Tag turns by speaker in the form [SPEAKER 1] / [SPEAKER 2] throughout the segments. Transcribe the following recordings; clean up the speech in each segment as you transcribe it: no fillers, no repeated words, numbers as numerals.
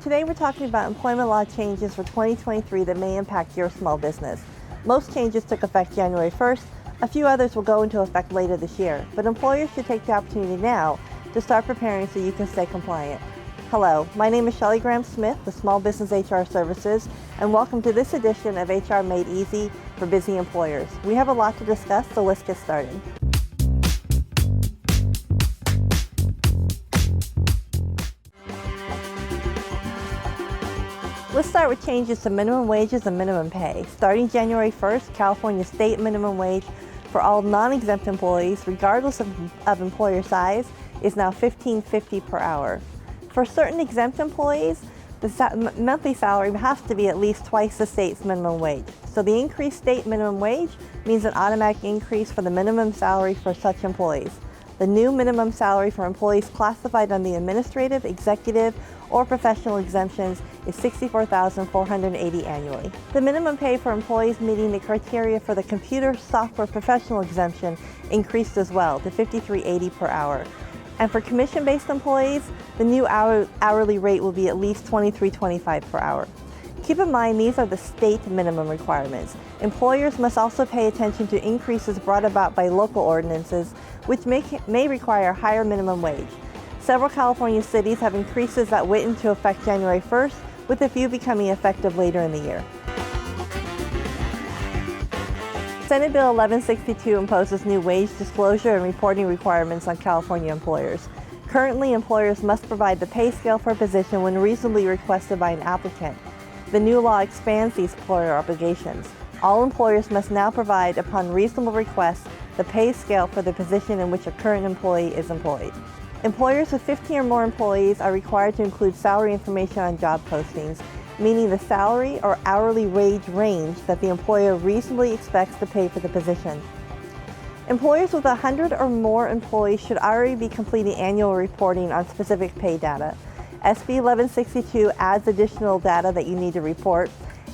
[SPEAKER 1] Today we're talking about employment law changes for 2023 that may impact your small business. Most changes took effect January 1st. A few others will go into effect later this year, but employers should take the opportunity now to start preparing so you can stay compliant. Hello, my name is Shelley Graham-Smith with Small Business HR Services, and welcome to this edition of HR Made Easy for Busy Employers. We have a lot to discuss, so let's get started. Let's start with changes to minimum wages and minimum pay. Starting January 1st, California state minimum wage for all non-exempt employees, regardless of employer size, is now $15.50 per hour. For certain exempt employees, the monthly salary has to be at least twice the state's minimum wage. So the increased state minimum wage means an automatic increase for the minimum salary for such employees. The new minimum salary for employees classified on the administrative, executive, or professional exemptions is $64,480 annually. The minimum pay for employees meeting the criteria for the computer software professional exemption increased as well to $53.80 per hour. And for commission-based employees, the new hourly rate will be at least $23.25 per hour. Keep in mind, these are the state minimum requirements. Employers must also pay attention to increases brought about by local ordinances, which may require higher minimum wage. Several California cities have increases that went into effect January 1st, with a few becoming effective later in the year. Senate Bill 1162 imposes new wage disclosure and reporting requirements on California employers. Currently, employers must provide the pay scale for a position when reasonably requested by an applicant. The new law expands these employer obligations. All employers must now provide, upon reasonable request, the pay scale for the position in which a current employee is employed. Employers with 15 or more employees are required to include salary information on job postings, meaning the salary or hourly wage range that the employer reasonably expects to pay for the position. Employers with 100 or more employees should already be completing annual reporting on specific pay data. SB 1162 adds additional data that you need to report,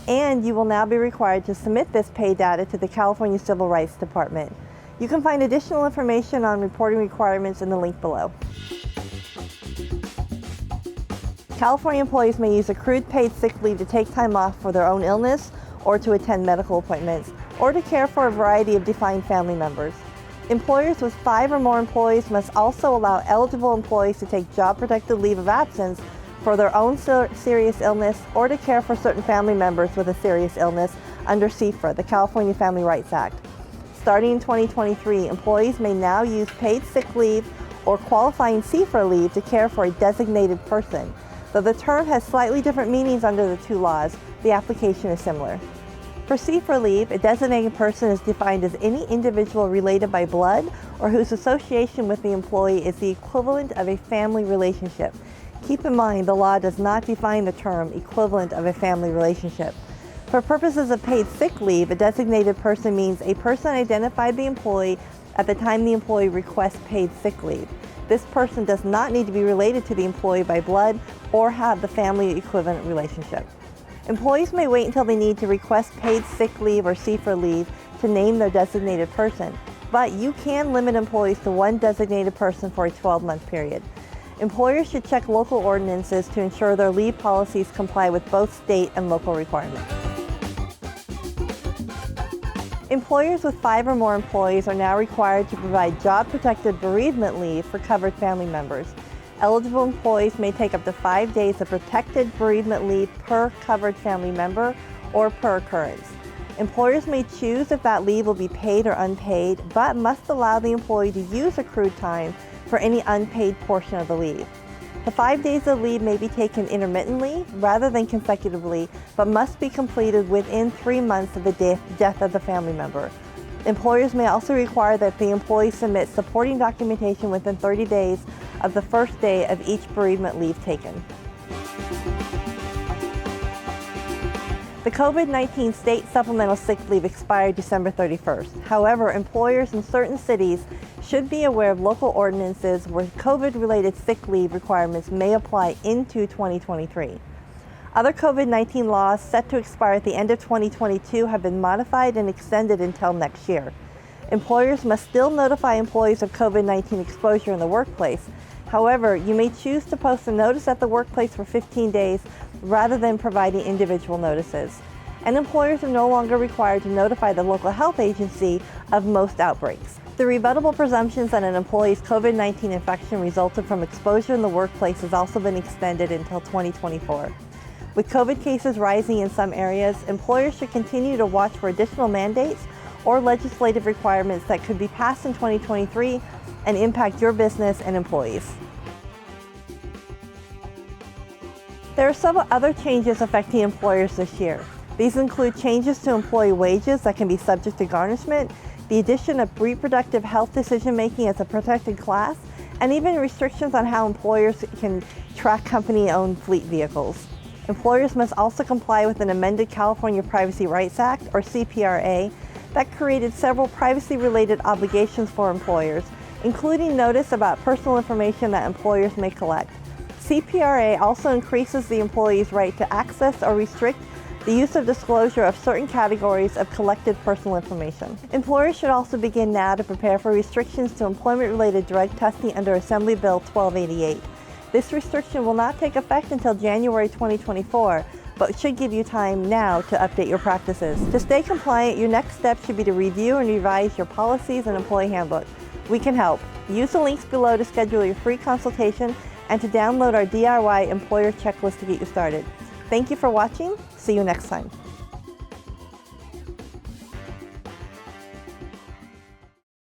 [SPEAKER 1] and you will now be required to submit this pay data to the California Civil Rights Department. You can find additional information on reporting requirements in the link below. California employees may use accrued paid sick leave to take time off for their own illness or to attend medical appointments or to care for a variety of defined family members. Employers with 5 or more employees must also allow eligible employees to take job-protected leave of absence for their own serious illness or to care for certain family members with a serious illness under CFRA, the California Family Rights Act. Starting in 2023, employees may now use paid sick leave or qualifying CFRA leave to care for a designated person. Though the term has slightly different meanings under the two laws, the application is similar. For CFRA leave, a designated person is defined as any individual related by blood or whose association with the employee is the equivalent of a family relationship. Keep in mind, the law does not define the term equivalent of a family relationship. For purposes of paid sick leave, a designated person means a person identified the employee at the time the employee requests paid sick leave. This person does not need to be related to the employee by blood or have the family equivalent relationship. Employees may wait until they need to request paid sick leave or CFRA leave to name their designated person, but you can limit employees to one designated person for a 12-month period. Employers should check local ordinances to ensure their leave policies comply with both state and local requirements. Employers with 5 or more employees are now required to provide job-protected bereavement leave for covered family members. Eligible employees may take up to 5 days of protected bereavement leave per covered family member or per occurrence. Employers may choose if that leave will be paid or unpaid, but must allow the employee to use accrued time for any unpaid portion of the leave. The 5 days of leave may be taken intermittently rather than consecutively, but must be completed within 3 months of the death of the family member. Employers may also require that the employee submit supporting documentation within 30 days of the first day of each bereavement leave taken. The COVID-19 state supplemental sick leave expired December 31st. However, employers in certain cities should be aware of local ordinances where COVID-related sick leave requirements may apply into 2023. Other COVID-19 laws set to expire at the end of 2022 have been modified and extended until next year. Employers must still notify employees of COVID-19 exposure in the workplace. However, you may choose to post a notice at the workplace for 15 days rather than providing individual notices. And employers are no longer required to notify the local health agency of most outbreaks. The rebuttable presumptions that an employee's COVID-19 infection resulted from exposure in the workplace has also been extended until 2024. With COVID cases rising in some areas, employers should continue to watch for additional mandates or legislative requirements that could be passed in 2023 and impact your business and employees. There are several other changes affecting employers this year. These include changes to employee wages that can be subject to garnishment, the addition of reproductive health decision-making as a protected class, and even restrictions on how employers can track company-owned fleet vehicles. Employers must also comply with an amended California Privacy Rights Act, or CPRA, that created several privacy-related obligations for employers, including notice about personal information that employers may collect. CPRA also increases the employee's right to access or restrict the use of disclosure of certain categories of collected personal information. Employers should also begin now to prepare for restrictions to employment-related drug testing under Assembly Bill 1288. This restriction will not take effect until January 2024, but should give you time now to update your practices. To stay compliant, your next step should be to review and revise your policies and employee handbook. We can help. Use the links below to schedule your free consultation and to download our DIY employer checklist to get you started. Thank you for watching. See you next time.